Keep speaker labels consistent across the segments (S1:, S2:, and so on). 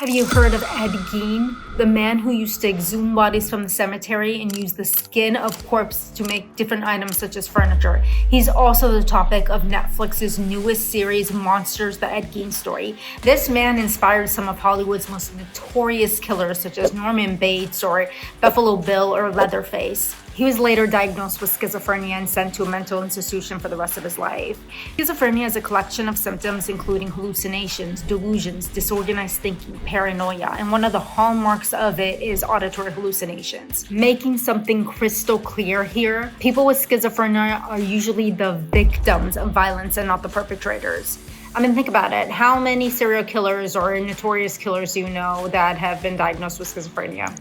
S1: Have you heard of Ed Gein, the man who used to exhume bodies from the cemetery and use the skin of corpses to make different items such as furniture? He's also the topic of Netflix's newest series, Monsters, the Ed Gein Story. This man inspired some of Hollywood's most notorious killers such as Norman Bates or Buffalo Bill or Leatherface. He was later diagnosed with schizophrenia and sent to a mental institution for the rest of his life. Schizophrenia is a collection of symptoms including hallucinations, delusions, disorganized thinking, paranoia, and one of the hallmarks of it is auditory hallucinations. Making something crystal clear here, people with schizophrenia are usually the victims of violence and not the perpetrators. I mean, think about it. How many serial killers or notorious killers do you know that have been diagnosed with schizophrenia?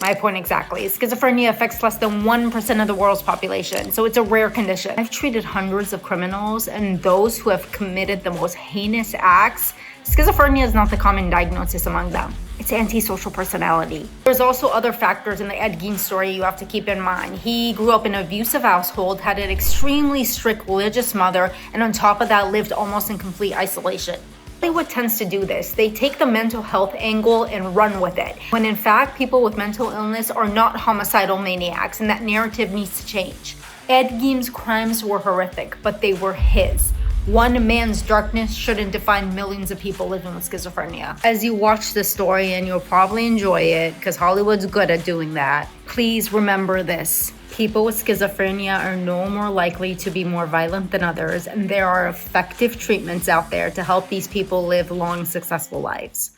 S1: My point exactly. Schizophrenia affects less than 1% of the world's population, so it's a rare condition. I've treated hundreds of criminals, and those who have committed the most heinous acts, schizophrenia is not the common diagnosis among them. It's antisocial personality. There's also other factors in the Ed Gein story you have to keep in mind. He grew up in an abusive household, had an extremely strict religious mother, and on top of that lived almost in complete isolation. Hollywood tends to do this. They take the mental health angle and run with it, when in fact people with mental illness are not homicidal maniacs, and that narrative needs to change. Ed Gein's crimes were horrific, but they were his. One man's darkness shouldn't define millions of people living with schizophrenia. As you watch the story, and you'll probably enjoy it because Hollywood's good at doing that, please remember this. People with schizophrenia are no more likely to be more violent than others, and there are effective treatments out there to help these people live long, successful lives.